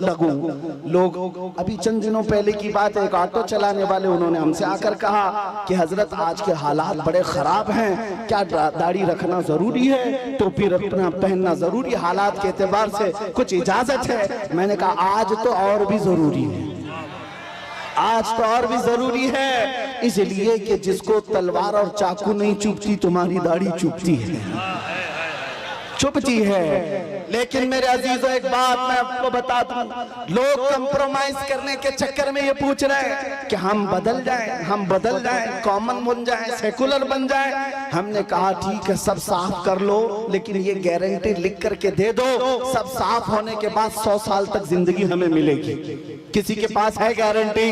Speaker 1: लगूं। लोग अभी चंद दिनों पहले की बात है, एक ऑटो चलाने वाले उन्होंने हमसे आकर कहा कि हजरत आज के हालात बड़े खराब हैं, क्या दाढ़ी रखना जरूरी है, टोपी रखना पहनना जरूरी, हालात के एतबार से कुछ इजाजत है? मैंने कहा आज तो और भी जरूरी है, आज तो और भी जरूरी है, इसलिए कि जिसको तलवार और चाकू नहीं चुभती, तुम्हारी दाढ़ी चुभती है, चुभती है। लेकिन मेरे अजीजों एक बात मैं आपको बता दूं, लोग कंप्रोमाइज करने के चक्कर में ये पूछ रहे हैं कि हम बदल जाएं, हम बदल जाएं, कॉमन बन जाएं, सेकुलर बन जाएं। हमने कहा ठीक है, सब साफ कर लो, लेकिन ये गारंटी लिख करके दे दो, सब साफ होने के बाद 100 साल तक जिंदगी हमें मिलेगी। किसी के पास है गारंटी?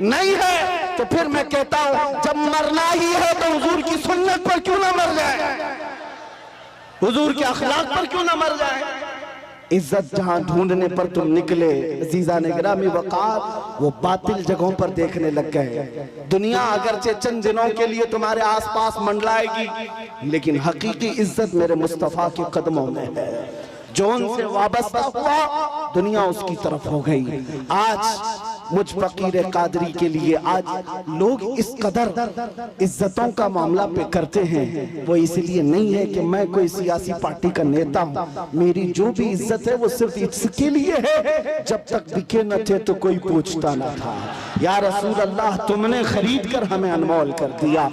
Speaker 1: नहीं है। तो फिर मैं कहता हूं, जब मरना ही है तो हुजूर की सुन्नत पर क्यों ना मर जाए, हुजूर के अखलाक पर क्यों ना मर जाए। इज्जत जहां ढूंढने पर तुम निकले अज़ीज़ान गिरामी वक़ार, वो बातिल जगहों पर देखने लग गए। दुनिया अगरचे चंद दिनों के लिए तुम्हारे आसपास मंडलाएगी, लेकिन हकीकी इज्जत मेरे मुस्तफ़ा के कदमों में है। जो उनसे वाबस्ता हुआ, दुनिया उसकी तरफ हो गई। आज मुझ फकीर कादरी के लिए आज लोग इस कदर इज्जतों का मामला पे करते हैं, वो इसलिए नहीं है कि मैं कोई सियासी पार्टी का नेता हूँ। मेरी जो भी इज्जत है वो सिर्फ इसके लिए है, जब तक दिखे न थे तो कोई पूछता न था। या रसूल अल्लाह तुमने खरीद कर हमें अनमोल कर दिया।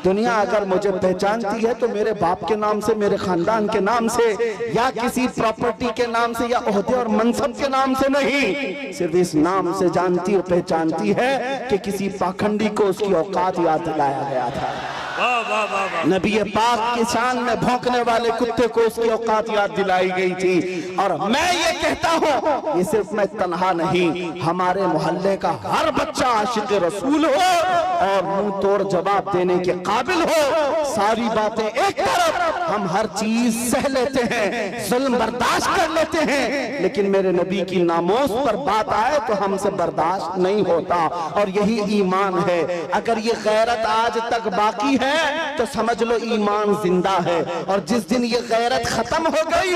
Speaker 1: दुनिया अगर मुझे पहचानती है तो मेरे बाप के नाम से, मेरे खानदान के नाम से, या किसी प्रॉपर्टी के नाम से, या ओहदे और मनसब के नाम से नहीं, सिर्फ इस नाम से जानती और पहचानती है कि किसी पाखंडी को उसकी औकात याद दिलाया गया था। नबी पाक की शान में भौंकने वाले कुत्ते को उसकी औकात याद दिलाई गई थी। और मैं ये कहता हूँ, ये सिर्फ मैं तन्हा नहीं, हमारे मोहल्ले का हर बच्चा आशिक रसूल हो और मुंह तोड़ जवाब देने के काबिल हो। सारी बातें एक तरफ, हम हर चीज सह लेते हैं, जुल्म बर्दाश्त कर लेते हैं, लेकिन मेरे नबी की नामोस पर बात आए तो हमसे बर्दाश्त नहीं होता। और यही ईमान है। अगर ये गैरत आज तक बाकी है तो समझ लो ईमान जिंदा है, और जिस दिन ये गैरत खत्म हो गई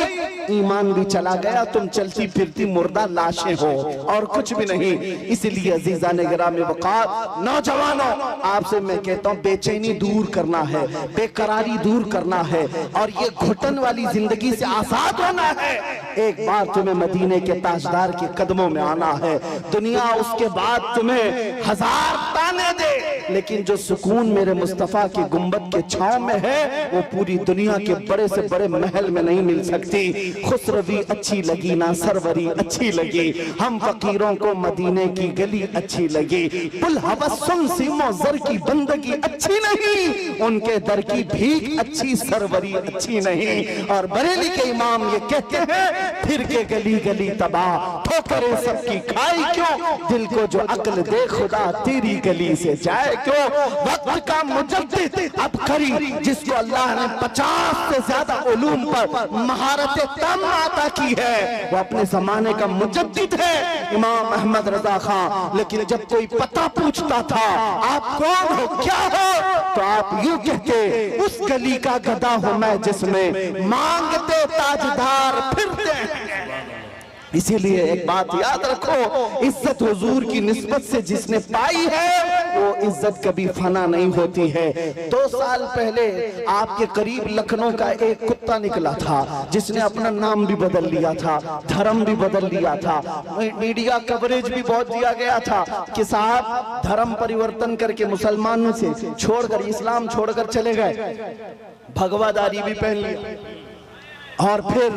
Speaker 1: ईमान भी चला गया, तुम चलती फिरती मुर्दा लाशें हो और कुछ भी नहीं। इसलिए अजीजान गिरामी वक़ार, नौजवानों, आपसे मैं कहता हूँ बेचैनी दूर करना है, बेकरारी दूर करना है, और ये घुटन वाली जिंदगी से आजाद होना है। एक बार तुम्हें मदीने के ताजदार के कदमों में आना है। दुनिया उसके बाद तुम्हें हजार ताने दे, लेकिन जो सुकून मेरे मुस्तफा के गुंबद के छांव में है वो पूरी दुनिया के बड़े से बड़े महल में नहीं मिल सकती। खुसरवी अच्छी लगी ना सरवरी अच्छी लगी, हम फकीरों को मदीने की गली अच्छी लगी। पुल हवस्सुन सीमो जर की बंदगी अच्छी नहीं, उनके दर की भीख अच्छी सरवरी अच्छी नहीं। और बरेली के इमाम ये कहते हैं, फिर के गली गली तबाह ठोकरे सबकी खाई क्यों, दिल को जो अक्ल दे खुदा तेरी गली से जाए क्यों। वक्त का मुजद्दिद अब करी जिसको अल्लाह ने 50 से ज्यादा उलूम पर महारत तम अता की है, वो अपने जमाने का मुजद्दिद है, इमाम अहमद रजा खान। लेकिन जब कोई पता पूछता था आप कौन हो, क्या हो, तो आप यूं कहते, उस गली का गधा हूं मैं जिसमें मांगते ताजदार फिरते हैं। इसीलिए एक बात याद रखो, इज्जत हुजूर की निस्बत से जिसने पाई है वो इज्जत कभी फना नहीं होती है। 2 साल पहले आपके करीब लखनऊ का एक कुत्ता निकला था जिसने अपना नाम भी बदल लिया था, धर्म भी बदल लिया था, मीडिया कवरेज भी बहुत दिया गया था कि साहब धर्म परिवर्तन करके मुसलमानों से छोड़कर इस्लाम छोड़कर चले गए, भगवादारी भी पहन लिया, और फिर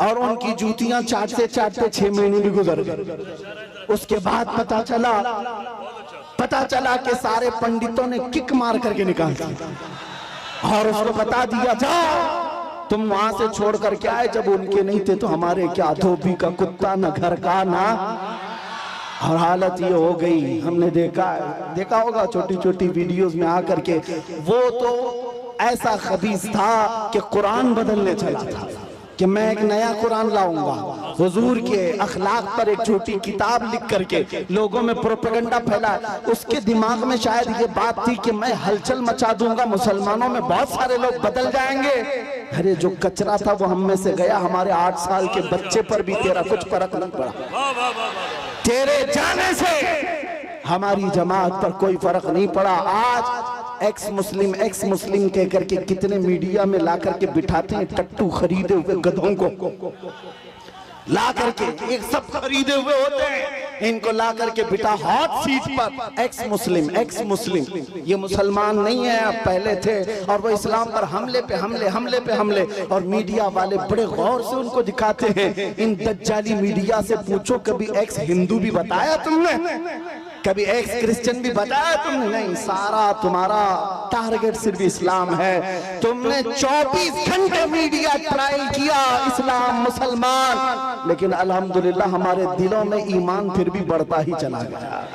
Speaker 1: और उनकी जूतियां चाटते चाटते 6 महीने भी गुजर गए। उसके बाद पता चला कि सारे पंडितों ने किक मार करके निकाल दिया और उसको बता दिया, जाओ तुम वहां से छोड़ करके आए, जब उनके नहीं थे तो हमारे क्या, धोबी का कुत्ता न घर का ना। और हालत ये हो गई, हमने देखा होगा छोटी छोटी वीडियोस में आकर के, वो तो ऐसा खबीस था कि कुरान बदलने चला था कि मैं एक नया कुरान लाऊंगा, हुजूर के अखलाक पर एक छोटी किताब लिख करके लोगों में प्रोपेगेंडा फैला। उसके दिमाग में शायद ये बात थी कि मैं हलचल मचा दूंगा, मुसलमानों में बहुत सारे लोग बदल जाएंगे। अरे जो कचरा था वो हम में से गया, हमारे 8 साल के बच्चे पर भी तेरा कुछ फर्क नहीं पड़ा, तेरे जाने से हमारी जमात पर कोई फर्क नहीं पड़ा। आज एक्स मुस्लिम कह करके कितने मीडिया में ला करके बिठाते हैं, टट्टू खरीदे हुए गधों को ला करके, एक सब खरीदे हुए होते हैं, इनको ला करके बिठा हॉट सीट पर, एक्स मुस्लिम। ये मुसलमान नहीं है, अब पहले थे, और वो इस्लाम पर हमले पे हमले। और मीडिया वाले बड़े गौर से उनको दिखाते हैं। इन दज्जाली मीडिया से पूछो, कभी एक्स हिंदू भी बताया तुमने, कभी एक्स क्रिश्चियन भी बताया तुमने? नहीं, सारा तुम्हारा टारगेट सिर्फ इस्लाम है। तुमने 24 घंटे मीडिया ट्रायल किया, इस्लाम मुसलमान, लेकिन अल्हम्दुलिल्लाह हमारे दिलों में ईमान फिर भी बढ़ता ही चला गया।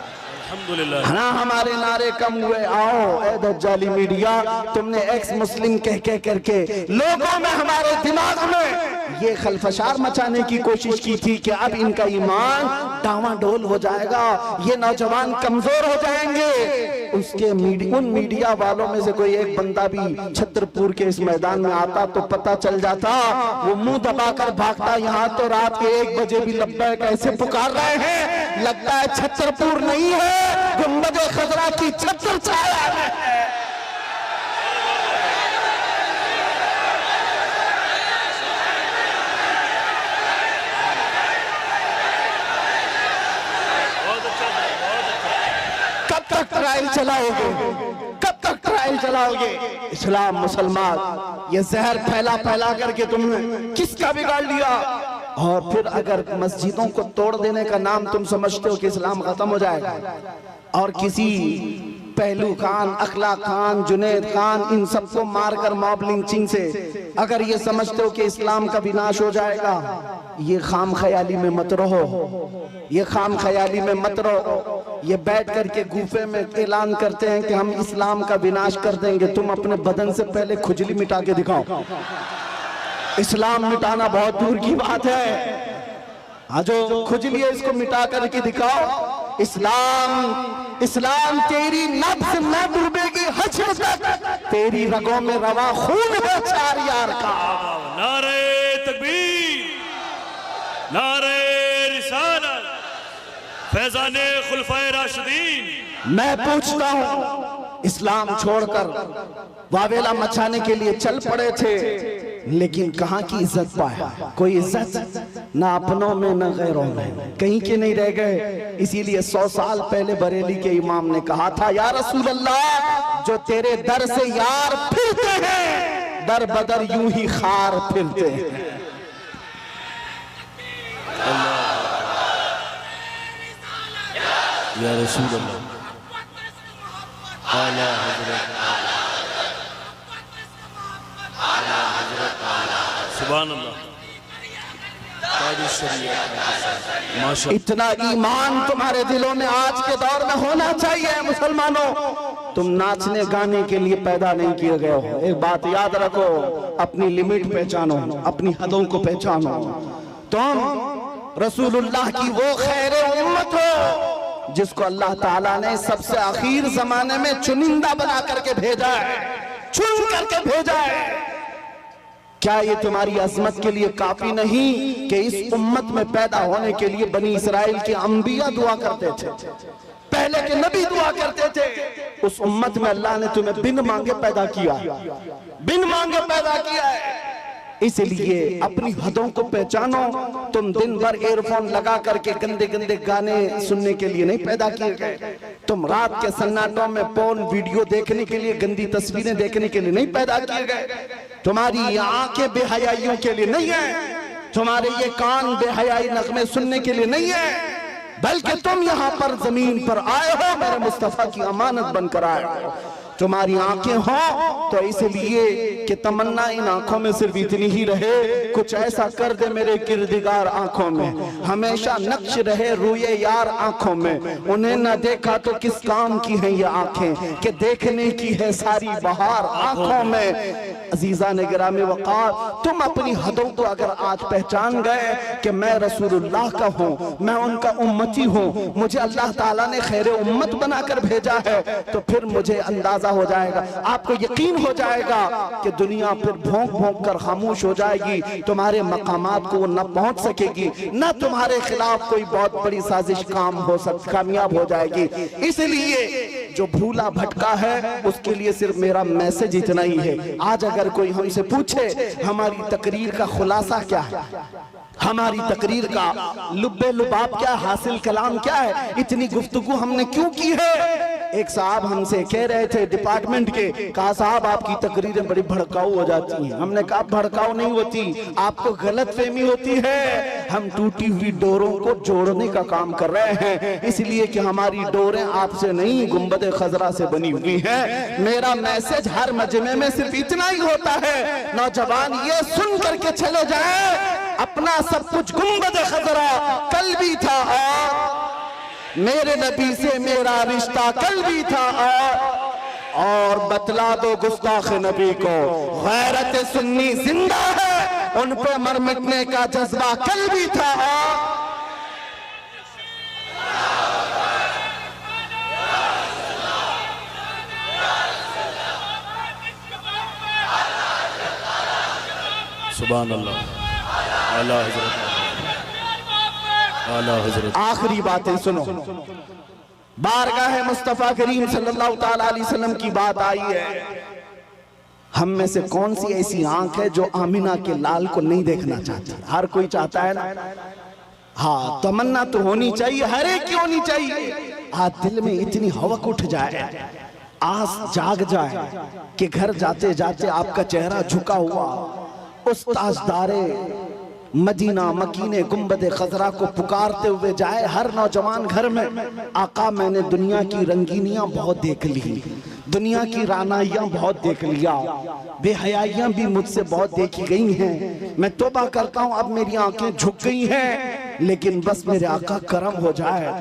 Speaker 1: हाँ, हमारे नारे कम हुए। आओ ए दज्जाली मीडिया, तुमने एक्स मुस्लिम कह करके लोगों में, हमारे दिमाग में ये खलफशार मचाने की कोशिश की थी कि अब इनका ईमान डावाडोल हो जाएगा, ये नौजवान कमजोर हो जाएंगे। उसके उन मीडिया वालों में से कोई एक बंदा भी छतरपुर के इस मैदान में आता तो पता चल जाता, वो मुंह दबाकर भागता, यहाँ तो रात के 1 बजे भी लब्बैक कैसे पुकार रहे हैं, लगता है छतरपुर नहीं है, गुंबद खजरा की छत्र छाया है। ट्रायल चलाओगे? कब तक ट्रायल चलाओगे? इस्लाम मुसलमान ये जहर फैला फैला करके तुमने किसका बिगाड़ लिया? और फिर अगर मस्जिदों को तोड़ देने का नाम तुम समझते हो कि इस्लाम खत्म हो जाएगा, और किसी पहलू खान, अखला खान, जुनैद खान, इन सबको मारकर मॉब लिंचिंग से अगर ये समझते हो कि इस्लाम का विनाश हो जाएगा, ये खाम ख्याली में मत रहो, ये खाम ख्याली में मत रहो। ये बैठ करके गुफे में ऐलान करते हैं कि हम इस्लाम का विनाश कर देंगे। तुम अपने बदन से पहले खुजली मिटा के दिखाओ। इस्लाम मिटाना बहुत दूर की बात है। हाँ, जो खुजली है इसको मिटा करके दिखाओ। इस्लाम तेरी नब्ज न डूबेगी हश्र तक, तेरी रगों में रवा खून है चार यार का।
Speaker 2: नारे तकबीर, नारे रिसालत, फैज़ाने खुलफाए राशिदीन।
Speaker 1: मैं पूछता हूँ, इस्लाम छोड़कर वावेला मचाने के लिए चल पड़े थे, लेकिन कहाँ की इज्जत पाया? कोई इज्जत ना अपनों में ना गैरों में, कहीं के नहीं रह गए। इसीलिए 100 साल पहले बरेली के इमाम ने कहा था, या रसूल अल्लाह, जो तेरे दर से यार फिरते हैं, दर बदर यूं ही खार फिरते हैं।
Speaker 2: या रसूल अल्लाह, आला हज़रत, सुभान अल्लाह।
Speaker 1: इतना ईमान तुम्हारे दिलों में आज के दौर में होना चाहिए। मुसलमानों, तुम नाचने गाने के लिए पैदा नहीं किए गए हो। एक बात याद रखो, अपनी लिमिट पहचानो, अपनी हदों को पहचानो। तुम रसूलुल्लाह की वो खैर उम्मत हो जिसको अल्लाह ताला ने सबसे आखिर जमाने में चुनिंदा बना करके भेजा है, चुन करके भेजा है। क्या ये तुम्हारी अजमत के लिए काफी नहीं कि इस उम्मत में पैदा होने के लिए बनी इसराइल के अंबिया दुआ करते थे, पहले के नबी दुआ करते थे? उस उम्मत में अल्लाह ने तुम्हें बिन मांगे पैदा किया, बिन मांगे पैदा किया है। इसलिए अपनी हदों को पहचानो। तुम दिन भर एयरफोन लगा करके गंदे गंदे गाने सुनने के लिए नहीं पैदा किए गए। तुम रात के सन्नाटों में पोर्न वीडियो देखने के लिए, गंदी तस्वीरें देखने के लिए नहीं पैदा किए गए। तुम्हारी ये आंखें बेहयाइयों के लिए नहीं है, तुम्हारे ये कान बेहयाई नगमे सुनने के लिए नहीं है, बल्कि तुम यहाँ पर जमीन पर आए हो, मेरे मुस्तफा की अमानत बनकर आए हो। तुम्हारी आंखें हो तो इसलिए कि तमन्ना इन आंखों में सिर्फ इतनी ही रहे, कुछ ऐसा कर दे मेरे किरदिगार आंखों में, हमेशा नक्श रहे रूए यार आंखों में। उन्हें न देखा तो किस काम की है ये आंखें, कि देखने की है सारी बहार आंखों में। अजीजा ने गिरामी वक़ार, तुम अपनी हदों को अगर आज पहचान गए कि मैं रसूलुल्लाह का हूँ, मैं उनका उम्मती हूँ, मुझे अल्लाह ताला ने खैर उम्मत बनाकर भेजा है, तो फिर मुझे अंदाजा हो जाएगा, आपको यकीन हो जाएगा कि दुनिया फिर भौंक भौंक कर खामोश हो जाएगी। तुम्हारे मकामात को वो न पहुंच सकेगी, न तुम्हारे खिलाफ कोई बहुत बड़ी साजिश कामयाब हो जाएगी। इसलिए जो भूला भटका है उसके लिए सिर्फ मेरा मैसेज इतना ही है। आज अगर कोई हमसे पूछे हमारी तकरीर का खुलासा क्या है, हमारी तकरीर का लुब्बे लुबाब क्या, हासिल कलाम क्या है, इतनी गुफ्तगू हमने क्यों की है? एक साहब हमसे कह रहे थे डिपार्टमेंट के, कहा साहब आपकी तकरीरें बड़ी भड़काऊ हो जाती हैं। हमने कहा भड़काऊ नहीं होती, आपको गलत फहमी होती है। हम टूटी हुई डोरों को जोड़ने का काम कर रहे हैं, इसलिए कि हमारी डोरें आपसे नहीं गुंबद खजरा से बनी हुई हैं। मेरा मैसेज हर मजमे में सिर्फ इतना ही होता है, नौजवान ये सुन करके चले जाए, अपना सब कुछ गुंबद खजरा कल भी था और मेरे नबी से मेरा रिश्ता कल भी था, और बतला दो गुस्ताख नबी को गैरत सुन्नी जिंदा है, उन पे मर मिटने का जज्बा कल भी था।
Speaker 2: सुभान अल्लाह, आला हज़रत, आला हज़रत।
Speaker 1: आखिरी बातें सुनो, बारगाह मुस्तफा करीम सल्लल्लाहु ताला अलैहि वसल्लम की बात आई है। हम में से कौन सी ऐसी आंख है जो आमिना के लाल को नहीं देखना चाहती? हर कोई चाहता है ना। हाँ, तमन्ना तो होनी चाहिए, हर एक की होनी चाहिए, आज दिल में इतनी हवक उठ जाए, आस जाग जाए कि घर जाते जाते आपका चेहरा झुका हुआ उस ताजदारे मदीना मकीने गुंबदे खजरा को पुकारते हुए जाए। हर नौजवान घर में आका मैंने दुनिया की रंगीनियां बहुत देख ली, दुनिया की रानाइयां बहुत देख लिया, बेहयाइयां भी मुझसे बहुत देखी गई हैं। मैं तौबा करता हूं अब मेरी आंखें झुक गई हैं, लेकिन बस मेरे आका करम हो जाए,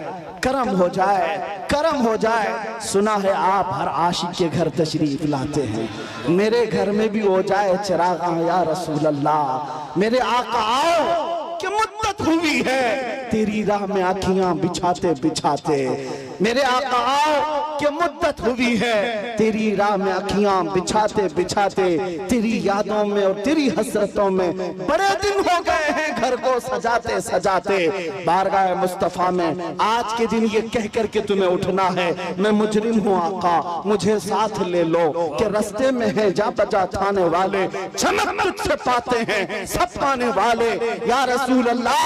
Speaker 1: करम हो जाए, करम हो जाए। सुना है आप हर आशिक के घर तशरीफ लाते हैं, मेरे घर में भी हो जाए चिरागा या रसूल अल्लाह। मेरे आका आओ कि मुद्दत हुई है तेरी राह में आँखियां बिछाते बिछाते, मेरे आका आओ कि मुद्दत हुई है तेरी राह में आँखियां बिछाते बिछाते, तेरी यादों में और तेरी हसरतों में बड़े दिन हो गए हैं घर को सजाते सजाते। बारगाह मुस्तफा में आज के दिन ये कह कर के तुम्हें उठना है, मैं मुजरिम हूँ आका मुझे साथ ले लो, कि रास्ते में है जा बजा थाने वाले, चमक तुझसे पाते हैं सब पाने वाले। या रसूल अल्लाह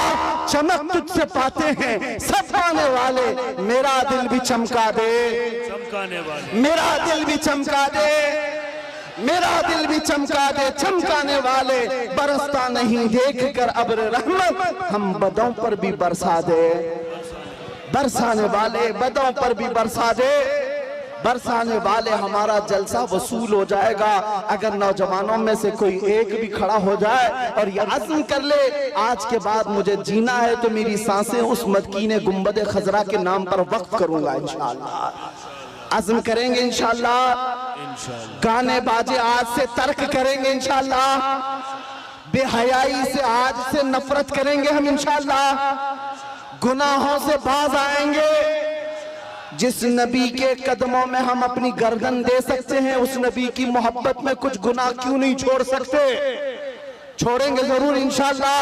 Speaker 1: चमक तुझसे पाते हैं सब पाने वाले, मेरा दिल भी चमका दे,
Speaker 2: चमकाने वाले,
Speaker 1: मेरा दिल भी चमका दे, मेरा दिल भी चमका दे, चमकाने वाले। बरसता नहीं देख कर अब्र रहमत, हम बदों पर भी बरसा दे, बरसाने वाले बदों पर भी बरसा दे, बरसाने वाले। हमारा जलसा वसूल हो जाएगा अगर नौजवानों में से कोई एक भी खड़ा हो जाए और ये अज़्म कर ले आज के बाद मुझे जीना है तो मेरी सांसें उस मदकीने गुंबदे खजरा के नाम पर वक्फ करूंगा इंशाअल्लाह। अज़्म करेंगे इंशाअल्लाह, गाने बाजे आज से तर्क करेंगे इंशाअल्लाह, बेहयाई से आज से नफरत करेंगे हम इंशाअल्लाह, गुनाहों से बाज आएंगे। जिस नबी के कदमों में हम अपनी गर्दन दे सकते हैं उस नबी की मोहब्बत में कुछ गुनाह क्यों नहीं छोड़ सकते, छोड़ेंगे जरूर इंशाअल्लाह,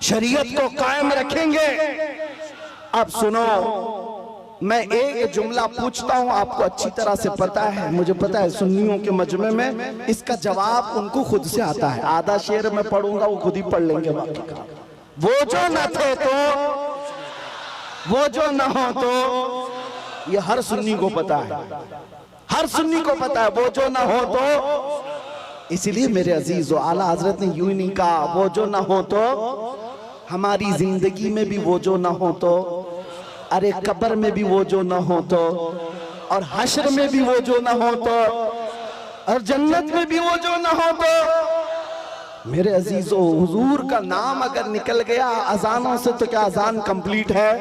Speaker 1: शरीयत को कायम रखेंगे। अब सुनो, मैं एक जुमला पूछता हूं, आपको अच्छी तरह से पता है, मुझे पता है सुन्नियों के मजमे में इसका जवाब उनको खुद से आता है। आधा शेर मैं पढ़ूंगा वो खुद ही पढ़ लेंगे बाकी का। वो जो न थे तो, वो जो न हो तो, ये हर सुन्नी को पता है, हर सुन्नी को पता है वो जो न हो तो। इसलिए मेरे अजीज आला हजरत ने यूं ही नहीं कहा वो जो न हो तो, हमारी जिंदगी में भी वो जो न हो तो, अरे कब्र में भी वो जो न हो तो, और हश्र में भी वो जो न हो तो, और जन्नत में भी वो जो न हो तो। मेरे अजीजों हुजूर का नाम अगर निकल गया अजानों से तो क्या अजान कंप्लीट है,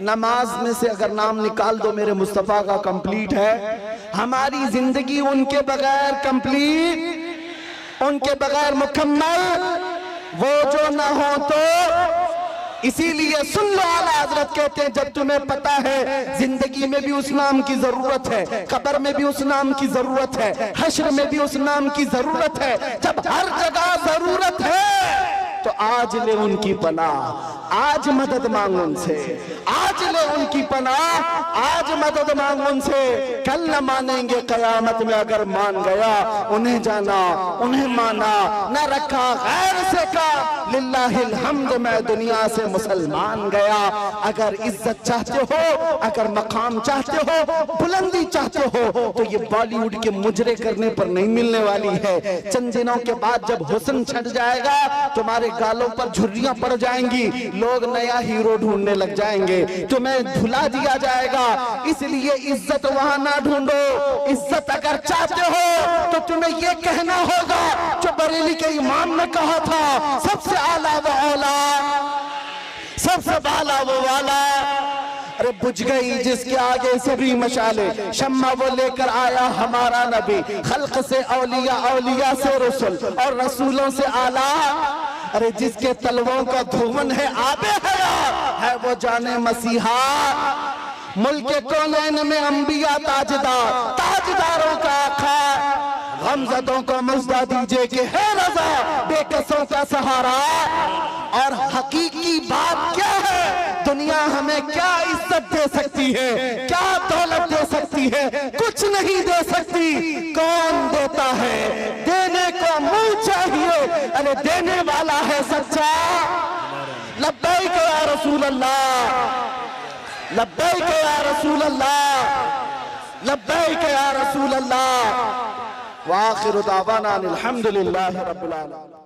Speaker 1: नमाज में से अगर नाम निकाल दो मेरे मुस्तफा का कंप्लीट है। हमारी जिंदगी उनके बगैर कंप्लीट, उनके बगैर मुकम्मल वो जो न हो तो। इसीलिए सुन लो आला हजरत कहते हैं जब तुम्हें पता है जिंदगी में भी उस नाम की जरूरत है, कब्र में भी उस नाम की जरूरत है, हश्र में भी उस नाम की जरूरत है, जब हर जगह जरूरत है तो आज ले उनकी पनाह, आज मदद मांग उनसे, आज ले उनकी पनाह, आज मदद मांग उनसे। कल न मानेंगे कयामत में अगर मान गया, उन्हें जाना उन्हें माना, न रखा गैर से का, लिल्लाहिल हम्द मैं दुनिया से मुसलमान गया। अगर इज्जत चाहते हो, अगर मकाम चाहते हो, बुलंदी चाहते हो तो ये बॉलीवुड के मुजरे करने पर नहीं मिलने वाली है। चंद दिनों के बाद जब हुस्न छट जाएगा तुम्हारे गालों पर झुर्रियां पड़ जाएंगी, लोग नया हीरो ढूंढने लग जाएंगे, तुम्हें भुला दिया जाएगा। इसलिए इज्जत वहां ना ढूंढो, इज्जत अगर चाहते हो तो तुम्हें ये कहना होगा जो बरेली के इमाम ने कहा था, सबसे आला वो औला, सबसे बाला वो वाला। अरे बुझ गई जिसके आगे सभी मशाले, शम्मा वो लेकर आया हमारा नबी, खल्क से औलिया, औलिया से रसूल और रसूलों से आला। अरे जिसके तलवों का धुवन है आबे हयात, है वो जाने मसीहा। मुल्क कौनैन में अंबिया ताजदार, ताजदारों का आका, गमज़दों को मुज़्दा दीजिए कि है रज़ा, बेकसों का सहारा। और हकीकी बात क्या है, दुनिया हमें क्या इज्जत दे सकती है, क्या दौलत दे सकती है, कुछ नहीं दे सकती। कौन देता है, देने को मुंह चाहिए, अरे देने वाला है सच्चा। लब्बैक या रसूल अल्लाह, लब्बैक या रसूल अल्लाह, लब्बैक या रसूल अल्लाह। व आखिरु दावाना अनिल हम्दुलिल्लाहि रब्बिल आलमीन।